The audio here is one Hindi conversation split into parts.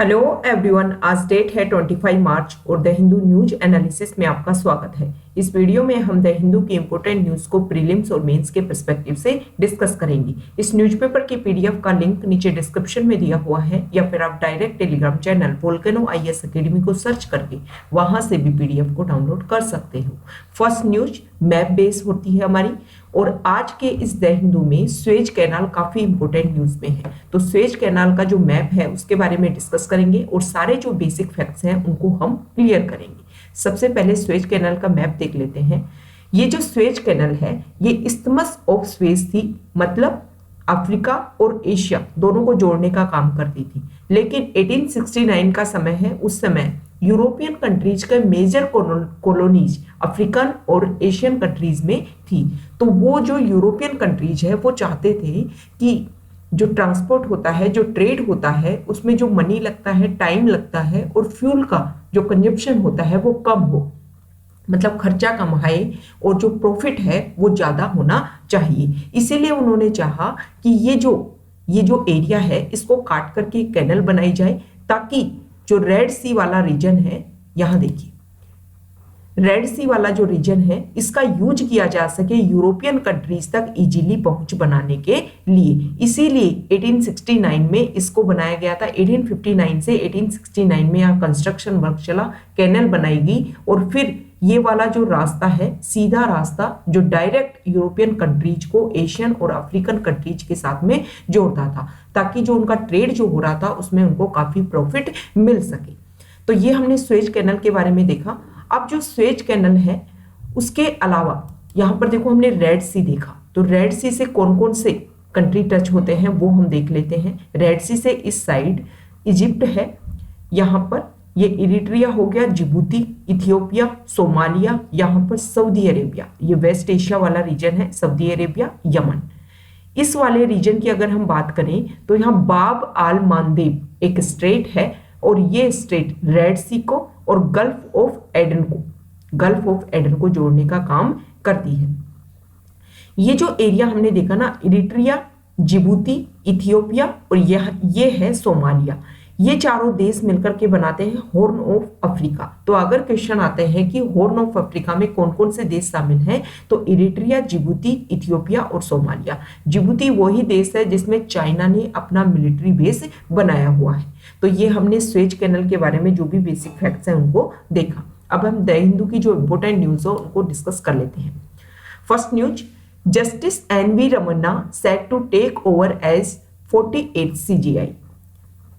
हेलो एवरीवन, आज डेट है 25 मार्च और द हिंदू न्यूज एनालिसिस में आपका स्वागत है। इस वीडियो में हम द हिंदू की इंपोर्टेंट न्यूज को प्रीलिम्स और मेंस के पर्सपेक्टिव से डिस्कस करेंगे। इस न्यूज़पेपर की पीडीएफ का लिंक नीचे डिस्क्रिप्शन में दिया हुआ है, या फिर आप direct Telegram channel volcano IAS academy को सर्च करके वहां से भी पीडीएफ को डाउनलोड कर सकते हो। फर्स्ट न्यूज मैप बेस होती है हमारी, और आज के इस द हिंदू में स्वेज कैनाल काफी इंपोर्टेंट न्यूज में है। तो स्वेज कैनाल का जो मैप है उसके बारे में डिस्कस करेंगे और सारे जो बेसिक फैक्ट्स हैं उनको हम क्लियर करेंगे। सबसे पहले स्वेज कैनाल का मैप देख लेते हैं। ये जो स्वेज कैनाल है ये इस्थमस ऑफ स्वेज थी, मतलब अफ्रीका और एशिया दोनों को जोड़ने का काम करती थी। लेकिन 1869 का समय है, उस समय यूरोपियन कंट्रीज के मेजर कॉलोनीज अफ्रीकन और एशियन कंट्रीज में थी। तो वो जो यूरोपियन कंट्रीज है वो चाहते थे कि जो ट्रांसपोर्ट होता है, जो ट्रेड होता है, उसमें जो मनी लगता है, टाइम लगता है और फ्यूल का जो कंजप्शन होता है वो कम हो, मतलब खर्चा कम आए और जो प्रॉफिट है वो ज्यादा होना चाहिए। इसीलिए उन्होंने चाहा कि ये जो एरिया है इसको काट करके कैनल बनाई जाए, ताकि जो रेड सी वाला रीजन है, यहां देखिए रेड सी वाला जो रीजन है इसका यूज किया जा सके यूरोपियन कंट्रीज तक इजीली पहुंच बनाने के लिए। इसीलिए 1869 में इसको बनाया गया था। 1859 से 1869 में यहाँ कंस्ट्रक्शन वर्क चला, कैनल बनाई गई, और फिर ये वाला जो रास्ता है, सीधा रास्ता जो डायरेक्ट यूरोपियन कंट्रीज को एशियन और अफ्रीकन कंट्रीज के साथ में जोड़ता था, ताकि जो उनका ट्रेड जो हो रहा था उसमें उनको काफी प्रॉफिट मिल सके। तो ये हमने स्वेज कैनल के बारे में देखा। अब जो स्वेज कैनल है उसके अलावा यहाँ पर देखो हमने रेड सी देखा, तो रेड सी से कौन कौन से कंट्री टच होते हैं वो हम देख लेते हैं। रेड सी से इस साइड इजिप्ट है, यहाँ पर ये इरिट्रिया हो गया, जिबूती, इथियोपिया, सोमालिया, यहाँ पर सऊदी अरेबिया, ये वेस्ट एशिया वाला रीजन है, सऊदी अरेबिया, यमन। इस वाले रीजन की अगर हम बात करें तो यहाँ बाब आल मानदेब एक स्ट्रेट है, और ये स्ट्रेट रेड सी को और गल्फ ऑफ एडन को जोड़ने का काम करती है। ये जो एरिया हमने देखा ना, इरिट्रिया, जिबूती, इथियोपिया और ये है सोमालिया, ये चारों देश मिलकर के बनाते हैं हॉर्न ऑफ अफ्रीका। तो अगर क्वेश्चन आते हैं कि हॉर्न ऑफ अफ्रीका में कौन कौन से देश शामिल हैं, तो इरिट्रिया, जिबूती, इथियोपिया और सोमालिया। जिबूती वही देश है जिसमें चाइना ने अपना मिलिट्री बेस बनाया हुआ है। तो ये हमने स्वेज कैनल के बारे में जो भी बेसिक फैक्ट्स हैं उनको देखा। अब हम द हिंदू की जो इंपोर्टेंट न्यूज हो उनको डिस्कस कर लेते हैं। First news, justice N V. Ramana set to take over as 48 CGI।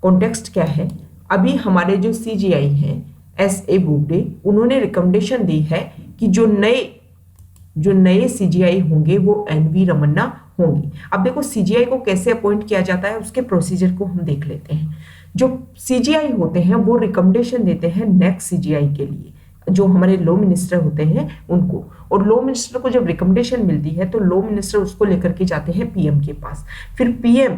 कॉन्टेक्स्ट क्या है, अभी हमारे जो CGI हैं S.A. बोबडे, उन्होंने रिकमेंडेशन दी है कि जो नए CGI होंगे वो एन.वी. रमन्ना होंगे। अब देखो CGI को कैसे अपॉइंट किया जाता है उसके प्रोसीजर को हम देख लेते हैं। जो CGI होते हैं वो रिकमेंडेशन देते हैं नेक्स्ट CGI के लिए, जो हमारे लॉ मिनिस्टर होते हैं उनको, और लॉ मिनिस्टर को जब रिकमेंडेशन मिलती है तो लॉ मिनिस्टर उसको लेकर के जाते हैं PM के पास। फिर PM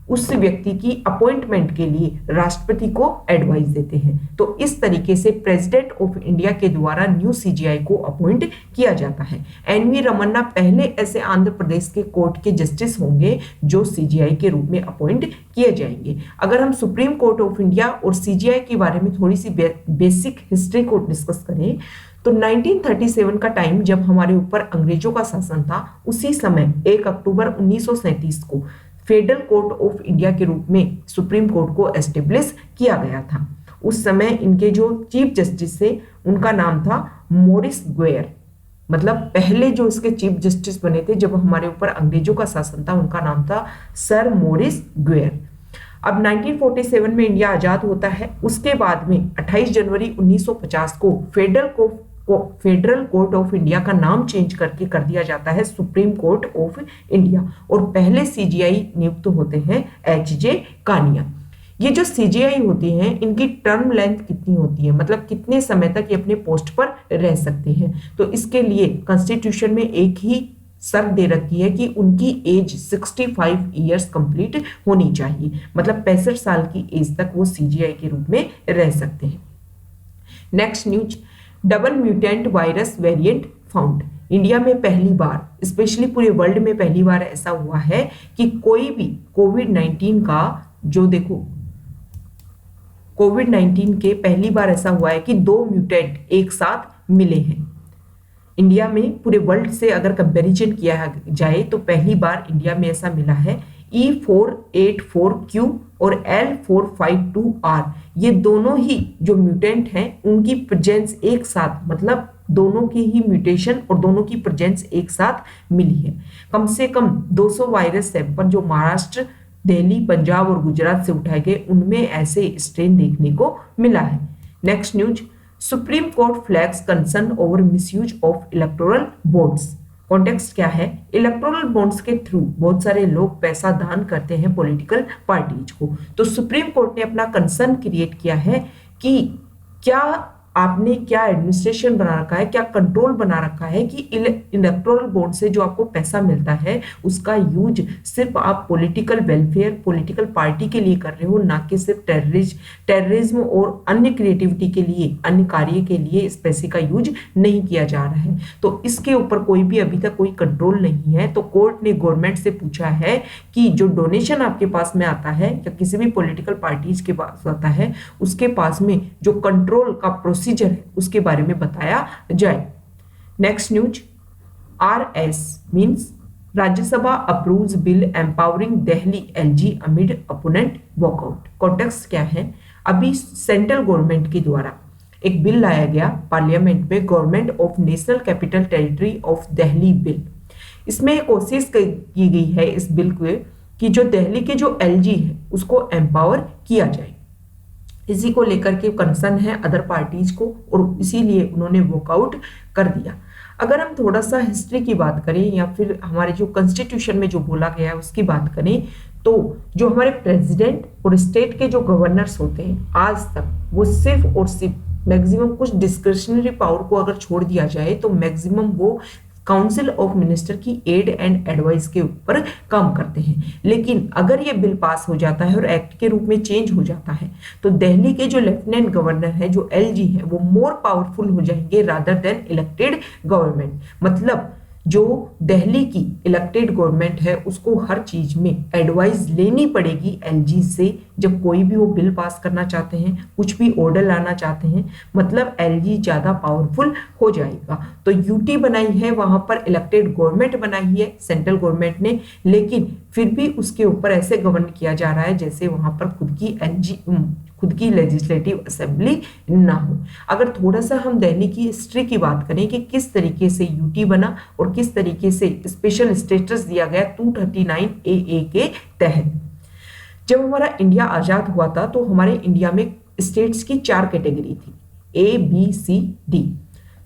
उस व्यक्ति की अपॉइंटमेंट के लिए राष्ट्रपति को एडवाइस देते हैं। तो इस तरीके से प्रेसिडेंट ऑफ इंडिया के द्वारा न्यू CGI को अपॉइंट किया जाता है। एन.वी. रमन्ना पहले ऐसे आंध्र प्रदेश के कोर्ट के जस्टिस होंगे जो CGI के रूप में अपॉइंट किए जाएंगे। अगर हम सुप्रीम कोर्ट ऑफ इंडिया और CGI के बारे में थोड़ी सी बेसिक हिस्ट्री को डिस्कस करें, तो 1937 का टाइम जब हमारे ऊपर अंग्रेजों का शासन था, उसी समय 1 अक्टूबर 1937 को फेडरल कोर्ट ऑफ इंडिया के रूप में सुप्रीम कोर्ट को एस्टेब्लिश किया गया था। उस समय इनके जो चीफ जस्टिस थे उनका नाम था मॉरिस गुएर, मतलब पहले जो इसके चीफ जस्टिस बने थे जब हमारे ऊपर अंग्रेजों का शासन था उनका नाम था सर मॉरिस गुएर। अब 1947 में इंडिया आजाद होता है। उसके बाद में 28 जनवरी 1950 को फेडरल कोर्ट ऑफ इंडिया का नाम चेंज करके कर दिया जाता है सुप्रीम कोर्ट ऑफ इंडिया, और पहले CGI नियुक्त होते हैं H.J. कानिया। ये जो CGI होती हैं इनकी टर्म लेंथ कितनी होती है, मतलब कितने समय तक ये अपने पोस्ट पर रह सकते हैं, तो इसके लिए कॉन्स्टिट्यूशन में एक ही शर्त दे रखी है कि उनकी एज 65 ईयर्स कंप्लीट होनी चाहिए, मतलब 65 साल की एज तक वो CGI के रूप में रह सकते हैं। Next news, double mutant virus variant found. India में पहली बार, स्पेशली पूरे वर्ल्ड में पहली बार ऐसा हुआ है कि कोई भी कोविड-19 का जो देखो कोविड-19 के पहली बार ऐसा हुआ है कि 2 म्यूटेंट एक साथ मिले हैं। इंडिया में पूरे वर्ल्ड से अगर कंपैरिजन किया जाए तो पहली बार इंडिया में ऐसा मिला है। E484Q और L452R, ये दोनों ही जो म्यूटेंट हैं उनकी प्रेजेंस एक साथ, मतलब दोनों की ही म्यूटेशन और दोनों की प्रेजेंस एक साथ मिली है। कम से कम 200 वायरस सैंपल जो महाराष्ट्र, दिल्ली, पंजाब और गुजरात से उठाए गए, उनमें ऐसे स्ट्रेन देखने को मिला है। Next news, supreme court flags concern over misuse of electoral bonds. Context क्या है? इलेक्टोरल बॉन्ड्स के थ्रू बहुत सारे लोग पैसा दान करते हैं पॉलिटिकल पार्टीज को। तो सुप्रीम कोर्ट ने अपना कंसर्न क्रिएट किया है कि क्या आपने क्या एडमिनिस्ट्रेशन बना रखा है, क्या कंट्रोल बना रखा है कि इलेक्टोरल बॉन्ड से जो आपको पैसा मिलता है उसका यूज सिर्फ आप पॉलिटिकल वेलफेयर, पॉलिटिकल पार्टी के लिए कर रहे हो, ना कि सिर्फ टेररिज्म और अन्य क्रिएटिविटी के लिए, अन्य कार्य के लिए इस पैसे का यूज नहीं किया जा रहा है। तो इसके ऊपर कोई भी अभी तक कोई कंट्रोल नहीं है। तो कोर्ट ने गवर्नमेंट से पूछा है कि जो डोनेशन आपके पास में आता है या किसी भी पॉलिटिकल पार्टीज के पास आता है, उसके पास में जो कंट्रोल का प्रोसीजर है उसके बारे में बताया जाए। Next news, RS means Rajya Sabha approves bill empowering Delhi LG amid opponent walkout. Context क्या है? अभी सेंट्रल गवर्नमेंट के द्वारा एक बिल लाया गया पार्लियामेंट में, government of national capital territory of Delhi bill. इसमें कोशिश की गई है इस बिल को कि जो दिल्ली के जो LG है उसको एम्पावर किया जाए। इसी को लेकर के कंसर्न है अदर पार्टीज को और इसीलिए उन्होंने वॉकआउट कर दिया। अगर हम थोड़ा सा हिस्ट्री की बात करें या फिर हमारे जो कॉन्स्टिट्यूशन में जो बोला गया है उसकी बात करें, तो जो हमारे प्रेसिडेंट और स्टेट के जो गवर्नर्स होते हैं आज तक, वो सिर्फ और सिर्फ मैक्सिमम कुछ डिस्क्रिशनरी पावर को अगर छोड़ दिया जाए तो मैक्सिमम वो काउंसिल ऑफ मिनिस्टर की एड एंड एडवाइस के ऊपर काम करते हैं। लेकिन अगर ये बिल पास हो जाता है और एक्ट के रूप में चेंज हो जाता है तो दिल्ली के जो लेफ्टिनेंट गवर्नर है, जो LG है, वो मोर पावरफुल हो जाएंगे रादर देन इलेक्टेड गवर्नमेंट। मतलब जो दिल्ली की इलेक्टेड गवर्नमेंट है उसको हर चीज में एडवाइस लेनी पड़ेगी LG से जब कोई भी वो बिल पास करना चाहते हैं, कुछ भी ऑर्डर लाना चाहते हैं, मतलब LG ज्यादा पावरफुल हो जाएगा। तो UT बनाई है, वहां पर इलेक्टेड गवर्नमेंट बनाई है सेंट्रल गवर्नमेंट ने, लेकिन फिर भी उसके ऊपर ऐसे गवर्न किया जा रहा है जैसे वहां पर खुद की लेजिस्लेटिव असेंबली ना हो। अगर थोड़ा सा हम दिल्ली की हिस्ट्री की बात करें कि किस तरीके से UT बना और किस तरीके से स्पेशल स्टेटस दिया गया 239 AA के तहत। जब हमारा इंडिया आजाद हुआ था तो हमारे इंडिया में स्टेट्स की 4 कैटेगरी थी, A, B, C, D।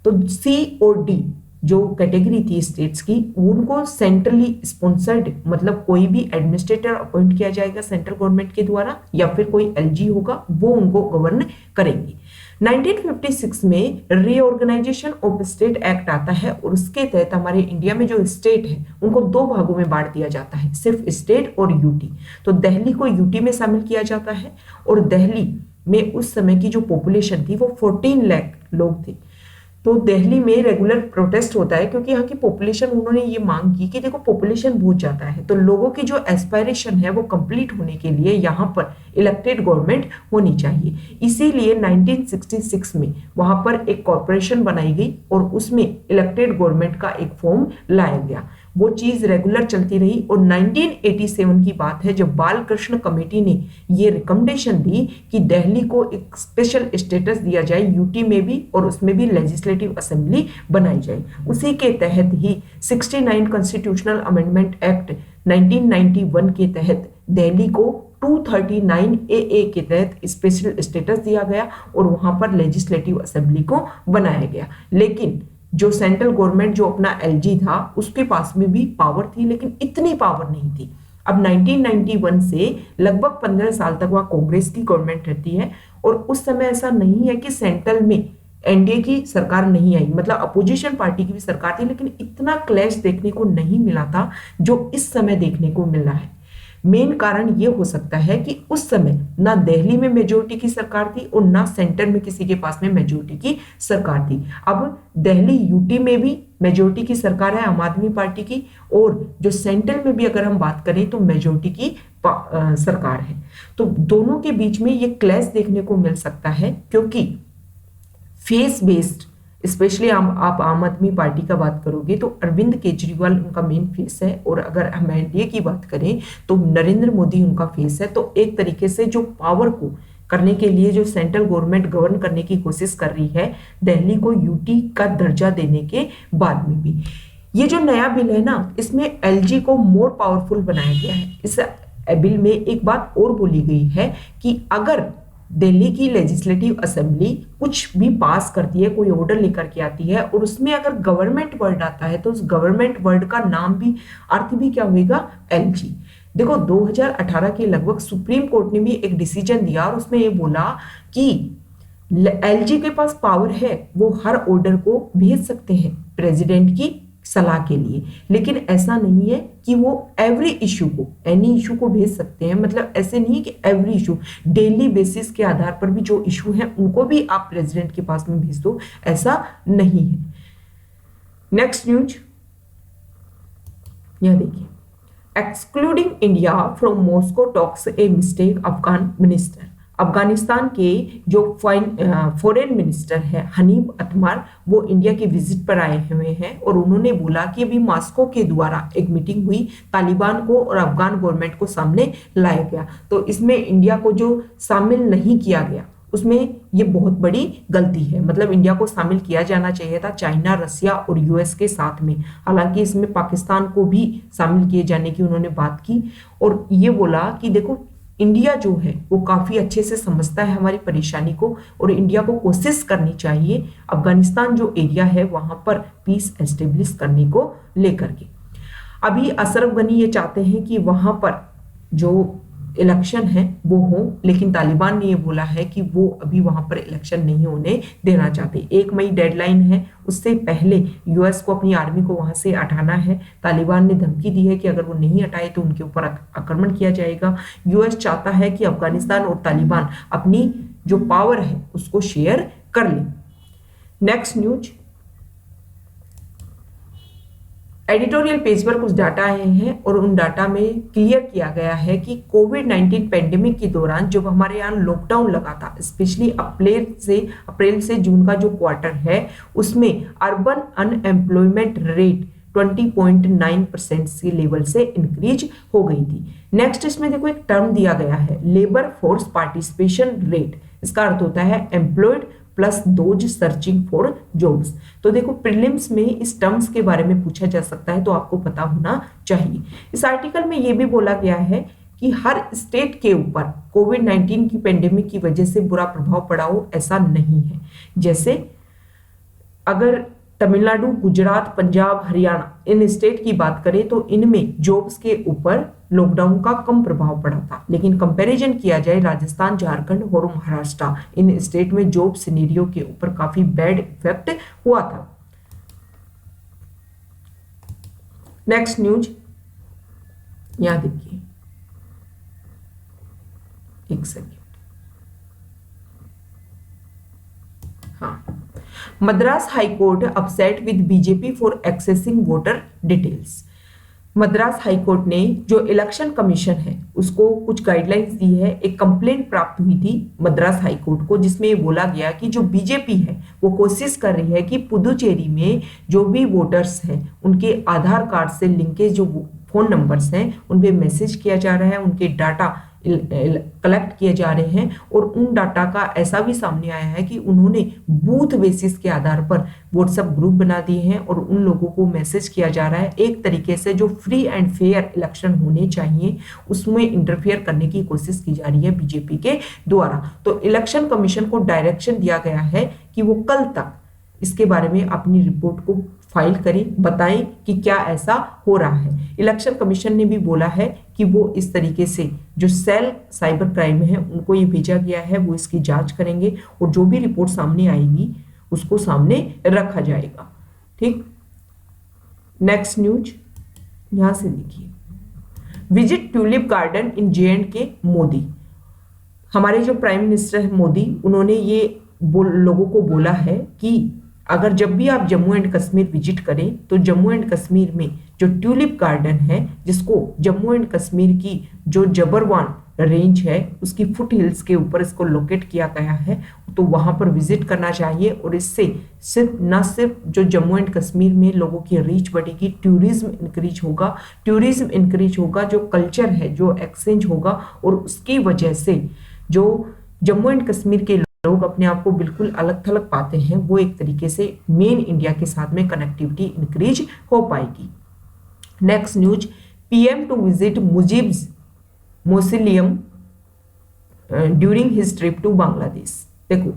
तो C और D जो कैटेगरी थी स्टेट्स की, उनको सेंट्रली स्पॉन्सर्ड, मतलब कोई भी एडमिनिस्ट्रेटर अपॉइंट किया जाएगा सेंट्रल गवर्नमेंट के द्वारा या फिर कोई LG होगा, वो उनको गवर्न करेंगे। 1956 में रीऑर्गेनाइजेशन ऑफ स्टेट एक्ट आता है और उसके तहत हमारे इंडिया में जो स्टेट है उनको 2 भागों में बांट दिया जाता है, सिर्फ स्टेट और UT। तो दिल्ली को UT में शामिल किया जाता है और दिल्ली में उस समय की जो पॉपुलेशन थी वो 14 लाख लोग थे। तो दिल्ली में रेगुलर प्रोटेस्ट होता है क्योंकि यहाँ की पॉपुलेशन, उन्होंने ये मांग की कि देखो पॉपुलेशन बहुत ज्यादा है तो लोगों की जो एस्पायरेशन है वो कंप्लीट होने के लिए यहाँ पर इलेक्टेड गवर्नमेंट होनी चाहिए। इसीलिए 1966 में वहां पर एक कॉर्पोरेशन बनाई गई और उसमें इलेक्टेड गवर्नमेंट का एक फॉर्म लाया गया। वो चीज रेगुलर चलती रही और 1987 की बात है जब बाल कृष्ण कमेटी ने ये रिकमेंडेशन दी कि दिल्ली को एक स्पेशल स्टेटस दिया जाए UT में भी और उसमें भी लेजिस्लेटिव असेंबली बनाई जाए। उसी के तहत ही 69 कॉन्स्टिट्यूशनल अमेंडमेंट एक्ट 1991 के तहत दिल्ली को 239 AA के तहत स्पेशल स्टेटस दिया गया और वहां पर लेजिस्लेटिव असेंबली को बनाया गया। लेकिन जो सेंट्रल गवर्नमेंट जो अपना LG था उसके पास में भी पावर थी, लेकिन इतनी पावर नहीं थी। अब 1991 से लगभग 15 साल तक वहां कांग्रेस की गवर्नमेंट रहती है और उस समय ऐसा नहीं है कि सेंट्रल में NDA की सरकार नहीं आई, मतलब अपोजिशन पार्टी की भी सरकार थी, लेकिन इतना क्लैश देखने को नहीं मिला था जो इस समय देखने को मिल रहा है। मेन कारण ये हो सकता है कि उस समय ना दिल्ली में मेजोरिटी की सरकार थी और ना सेंटर में किसी के पास में मेजोरिटी की सरकार थी। अब दिल्ली UT में भी मेजोरिटी की सरकार है आम आदमी पार्टी की और जो सेंट्रल में भी अगर हम बात करें तो मेजोरिटी की सरकार है। तो दोनों के बीच में ये क्लैश देखने को मिल सकता है, क्योंकि फेस बेस्ड, स्पेशली आप आम आदमी पार्टी का बात करोगे तो अरविंद केजरीवाल उनका मेन फेस है, और अगर हम एनडीए की बात करें तो नरेंद्र मोदी उनका फेस है। तो एक तरीके से जो पावर को करने के लिए जो सेंट्रल गवर्नमेंट गवर्न करने की कोशिश कर रही है, दिल्ली को यूटी का दर्जा देने के बाद में भी, ये जो नया बिल है ना, इसमें एलजी को मोर पावरफुल बनाया गया है। इस बिल में एक बात और बोली गई है कि अगर दिल्ली की लेजिस्लेटिव असेंबली कुछ भी पास करती है, कोई ऑर्डर लेकर के आती है, और उसमें अगर गवर्नमेंट वर्ड आता है, तो उस गवर्नमेंट वर्ड का नाम भी, अर्थ भी क्या होगा, एलजी। देखो 2018 के लगभग सुप्रीम कोर्ट ने भी एक डिसीजन दिया, और उसमें ये बोला कि एलजी के पास पावर है, वो हर ऑर्डर को भेज सकते हैं प्रेसिडेंट की सलाह के लिए, लेकिन ऐसा नहीं है कि वो एवरी इशू को, एनी इशू को भेज सकते हैं। मतलब ऐसे नहीं है कि एवरी इशू, डेली बेसिस के आधार पर भी जो इशू है उनको भी आप प्रेसिडेंट के पास में भेज दो, ऐसा नहीं है। नेक्स्ट न्यूज, यह देखिए, excluding India from Moscow talks a mistake, Afghan minister. Afghanistan के जो फॉरेन मिनिस्टर है हनीफ अतमार, वो इंडिया के विजिट पर आए हुए हैं, और उन्होंने बोला कि अभी मॉस्को के द्वारा एक मीटिंग हुई, तालिबान को और अफगान गवर्नमेंट को सामने लाया गया, तो इसमें इंडिया को जो शामिल नहीं किया गया, उसमें ये बहुत बड़ी गलती है। मतलब इंडिया को शामिल किया जाना चाहिए था चाइना, रसिया और यूएस के साथ में। हालांकि इसमें पाकिस्तान को भी शामिल किए जाने की उन्होंने बात की, और ये बोला कि देखो इंडिया जो है वो काफी अच्छे से समझता है हमारी परेशानी को, और इंडिया को कोशिश करनी चाहिए अफगानिस्तान जो एरिया है वहां पर पीस एस्टेब्लिश करने को लेकर के। अभी अशरफ गनी ये चाहते हैं कि वहां पर जो इलेक्शन है वो हो, लेकिन तालिबान ने ये बोला है कि वो अभी वहां पर इलेक्शन नहीं होने देना चाहते। 1 मई डेडलाइन है, उससे पहले यूएस को अपनी आर्मी को वहां से हटाना है। तालिबान ने धमकी दी है कि अगर वो नहीं हटाए तो उनके ऊपर आक्रमण किया जाएगा। यूएस चाहता है कि अफगानिस्तान और तालिबान अपनी जो पावर है उसको शेयर कर ले। नेक्स्ट न्यूज, एडिटोरियल पेज पर कुछ डाटा आए हैं, और उन डाटा में क्लियर किया गया है कि कोविड-19 पेंडेमिक के दौरान जब हमारे यहाँ लॉकडाउन लगा था, स्पेशली अप्रैल से जून का जो क्वार्टर है, उसमें अर्बन अनएम्प्लॉयमेंट रेट 20.9% के लेवल से इंक्रीज हो गई थी। नेक्स्ट इसमें देखो एक टर्म दिया गया है, लेबर फोर्स पार्टिसिपेशन रेट। इसका अर्थ होता है employed plus those searching for jobs. तो देखो प्रीलिम्स में इस टर्म्स के बारे में पूछा जा सकता है, तो आपको पता होना चाहिए। इस आर्टिकल में यह भी बोला गया है कि हर स्टेट के ऊपर कोविड-19 की पेंडेमिक की वजह से बुरा प्रभाव पड़ा हो, ऐसा नहीं है। जैसे अगर तमिलनाडु, गुजरात, पंजाब, हरियाणा, इन स्टेट की बात करें तो इनमें जॉब्स के ऊपर लॉकडाउन का कम प्रभाव पड़ा था, लेकिन कंपैरिजन किया जाए राजस्थान, झारखंड और महाराष्ट्र, इन स्टेट में जॉब सिनेरियो के ऊपर काफी बैड इफेक्ट हुआ था। नेक्स्ट न्यूज, यहां देखिए, एक सेकेंड, हाँ, Madras high court upset with BJP for accessing voter details. Madras high court ने जो इलेक्शन कमीशन है उसको कुछ गाइडलाइंस दी है। एक कंप्लेंट प्राप्त हुई थी मद्रास हाई कोर्ट को, जिसमें ये बोला गया कि जो बीजेपी है वो कोशिश कर रही है कि पुदुचेरी में जो भी वोटर्स हैं उनके आधार कार्ड से लिंकेज जो फोन नंबर्स हैं उन पे मैसेज किया जा रहा है, उनके डाटा कलेक्ट किए जा रहे हैं, और उन डाटा का ऐसा भी सामने आया है कि उन्होंने बूथ बेसिस के आधार पर व्हाट्सएप ग्रुप बना दिए हैं और उन लोगों को मैसेज किया जा रहा है। एक तरीके से जो फ्री एंड फेयर इलेक्शन होने चाहिए उसमें इंटरफेयर करने की कोशिश की जा रही है बीजेपी के द्वारा। तो इलेक्शन कमीशन को डायरेक्शन दिया गया है कि वो कल तक इसके बारे में अपनी रिपोर्ट को फाइल करें, बताएं कि क्या ऐसा हो रहा है। इलेक्शन कमीशन ने भी बोला है कि वो इस तरीके से जो सेल साइबर क्राइम है उनको ये भेजा गया है, वो इसकी जांच करेंगे और जो भी रिपोर्ट सामने आएगी उसको सामने रखा जाएगा। ठीक, नेक्स्ट न्यूज यहां से देखिए, विजिट ट्यूलिप गार्डन इन जे.एंड.के मोदी। हमारे जो प्राइम मिनिस्टर है मोदी, उन्होंने ये लोगों को बोला है कि अगर जब भी आप जम्मू एंड कश्मीर विजिट करें तो जम्मू एंड कश्मीर में जो ट्यूलिप गार्डन है, जिसको जम्मू एंड कश्मीर की जो जबरवान रेंज है उसकी फुट हिल्स के ऊपर इसको लोकेट किया गया है, तो वहां पर विजिट करना चाहिए। और इससे सिर्फ जो जम्मू एंड कश्मीर में लोगों की रीच बढ़ेगी, टूरिज्म इंक्रीज होगा, जो कल्चर है जो एक्सचेंज होगा, और उसकी वजह से जो जम्मू एंड कश्मीर के लोग अपने आप को बिल्कुल अलग थलग पाते हैं, वो एक तरीके से मेन इंडिया के साथ में कनेक्टिविटी इंक्रीज हो पाएगी। Next news, PM to visit Mujib's mausoleum during his trip to Bangladesh. देखो,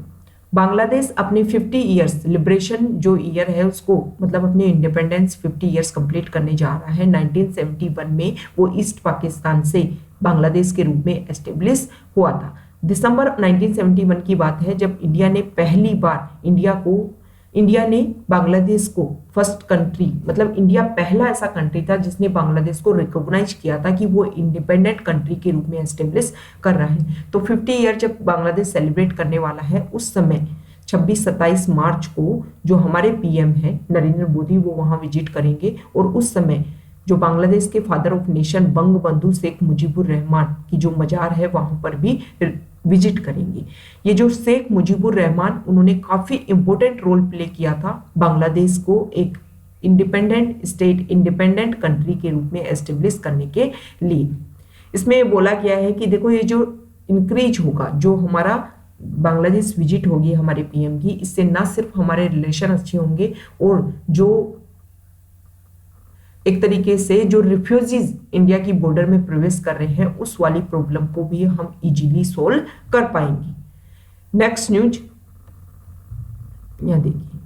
बांग्लादेश अपने 50 इयर्स लिबरेशन जो ईयर है उसको, मतलब अपने इंडिपेंडेंस 50 इयर्स कंप्लीट करने जा रहा है। 1971 में वो ईस्ट पाकिस्तान से बांग्लादेश के रूप में एस्टेब्लिश हुआ था। दिसंबर 1971 की बात है जब इंडिया ने पहली बार इंडिया ने बांग्लादेश को फर्स्ट कंट्री, मतलब इंडिया पहला ऐसा कंट्री था जिसने बांग्लादेश को रिकॉग्नाइज किया था कि वो इंडिपेंडेंट कंट्री के रूप में एस्टेब्लिश कर रहा है। तो 50 ईयर जब बांग्लादेश सेलिब्रेट करने वाला है, उस समय 26-27 मार्च को जो हमारे पीएम है नरेंद्र मोदी, वो वहां विजिट करेंगे। और उस समय जो बांग्लादेश के फादर ऑफ नेशन बंग बंधु शेख मुजीबुर रहमान की जो मजार है वहां पर भी विजिट करेंगे। ये जो शेख मुजीबुर रहमान, उन्होंने काफी इंपॉर्टेंट रोल प्ले किया था बांग्लादेश को एक इंडिपेंडेंट स्टेट, इंडिपेंडेंट कंट्री के रूप में एस्टेब्लिश करने के लिए। इसमें बोला गया है कि देखो, ये जो इंक्रीज होगा, जो हमारा बांग्लादेश विजिट होगी हमारे पीएम की, इससे ना सिर्फ हमारे रिलेशन अच्छे होंगे, और जो एक तरीके से जो रिफ्यूजीज इंडिया की बॉर्डर में प्रवेश कर रहे हैं उस वाली प्रॉब्लम को भी हम इजीली सोल्व कर पाएंगे। नेक्स्ट न्यूज, यहां देखिए,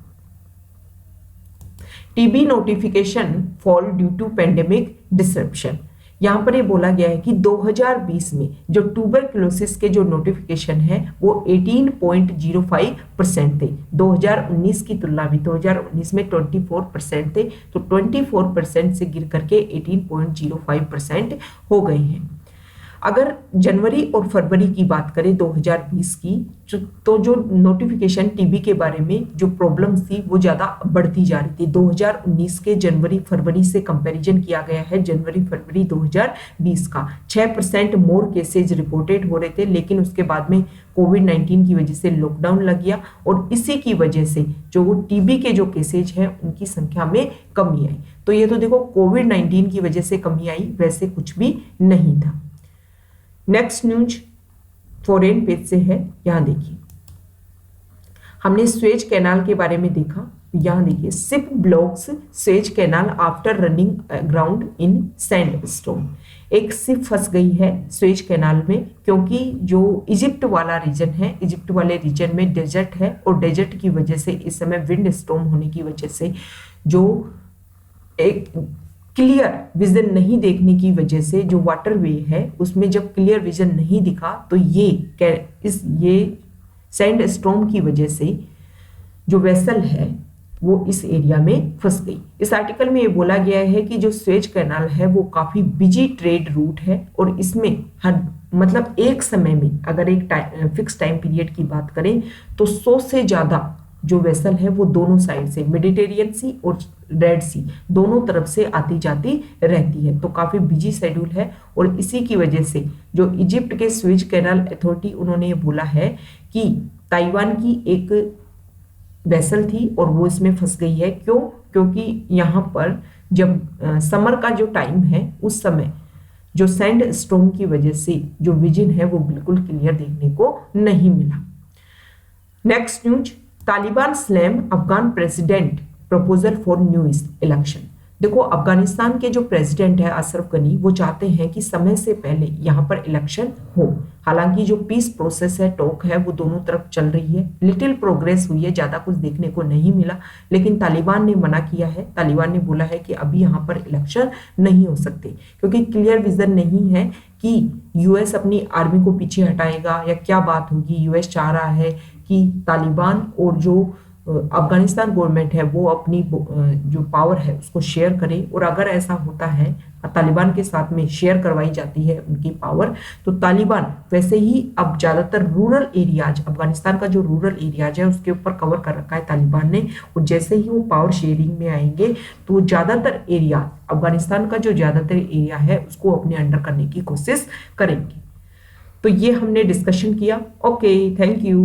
TB notification fall due to pandemic disruption. यहां पर ये बोला गया है कि 2020 में जो ट्यूबरक्लोसिस के जो नोटिफिकेशन है वो 18.05% थे। 2019 की तुलना में 2019 में 24% थे, तो 24% से गिर करके 18.05% हो गए हैं। अगर जनवरी और फरवरी की बात करें 2020 की, तो जो नोटिफिकेशन टीबी के बारे में जो प्रॉब्लम्स थी वो ज्यादा बढ़ती जा रही थी। 2019 के जनवरी फरवरी से कंपैरिजन किया गया है जनवरी फरवरी 2020 का, 6% मोर केसेज रिपोर्टेड हो रहे थे, लेकिन उसके बाद में कोविड-19 की वजह से लॉकडाउन लग गया और इसी की वजह से जो टीबी के जो केसेज हैं उनकी संख्या में कमी आई। तो ये तो देखो कोविड-19 की वजह से कमी आई, वैसे कुछ भी नहीं था। नेक्स्ट न्यूज फॉरेन पेज से है, यहां देखिए, हमने स्वेज कैनाल के बारे में देखा। यहां देखिए, ship blocks Suez canal after running ground in sandstone. एक शिप फंस गई है स्वेज कैनाल में, क्योंकि जो इजिप्ट वाला रीजन है, इजिप्ट वाले रीजन में डेजर्ट है, और डेजर्ट की वजह से इस समय विंड स्टॉर्म होने की वजह से जो एक क्लियर विजन नहीं देखने की वजह से जो वाटरवे है उसमें जब क्लियर विजन नहीं दिखा, तो ये सैंड स्टॉर्म की वजह से जो वेसल है वो इस एरिया में फंस गई। इस आर्टिकल में ये बोला गया है कि जो स्वेज कैनाल है वो काफी बिजी ट्रेड रूट है, और इसमें हर मतलब एक समय में अगर एक फिक्स टाइम पीरियड की बात करें तो 100 से ज्यादा जो वेसल है वो दोनों साइड से, मेडिटेरियन सी और रेड सी, दोनों तरफ से आती जाती रहती है। तो काफी बिजी शेड्यूल है, और इसी की वजह से जो इजिप्ट के स्वेज कैनाल अथॉरिटी, उन्होंने ये बोला है कि ताइवान की एक वेसल थी और वो इसमें फंस गई है। क्यों? क्योंकि यहाँ पर जब समर का जो टाइम है उस समय जो सैंड स्टॉर्म की वजह से जो विजन है वो बिल्कुल क्लियर देखने को नहीं मिला। Next news, Taliban slam Afghan president proposal for new election. देखो, अफगानिस्तान के जो प्रेसिडेंट है अशरफ गनी, वो चाहते हैं कि समय से पहले यहाँ पर इलेक्शन हो। हालांकि जो पीस प्रोसेस है, टॉक है, वो दोनों तरफ चल रही है, लिटिल प्रोग्रेस हुई है, ज्यादा कुछ देखने को नहीं मिला, लेकिन तालिबान ने मना किया है। तालिबान ने बोला है कि अभी यहाँ पर इलेक्शन नहीं हो सकते, क्योंकि क्लियर विजन नहीं है कि यूएस अपनी आर्मी को पीछे हटाएगा या क्या बात होगी। यूएस चाह रहा है कि तालिबान और जो अफगानिस्तान गवर्नमेंट है वो अपनी जो पावर है उसको शेयर करे, और अगर ऐसा होता है तालिबान के साथ में शेयर करवाई जाती है उनकी पावर। तो तालिबान वैसे ही अब ज्यादातर रूरल एरियाज, अफगानिस्तान का जो रूरल एरियाज है उसके ऊपर कवर कर रखा है तालिबान ने, और जैसे ही वो पावर शेयरिंग में आएंगे तो ज्यादातर एरिया, अफगानिस्तान का जो ज्यादातर एरिया है उसको अपने अंडर करने की कोशिश करेंगे। तो ये हमने डिस्कशन किया। Okay, thank you.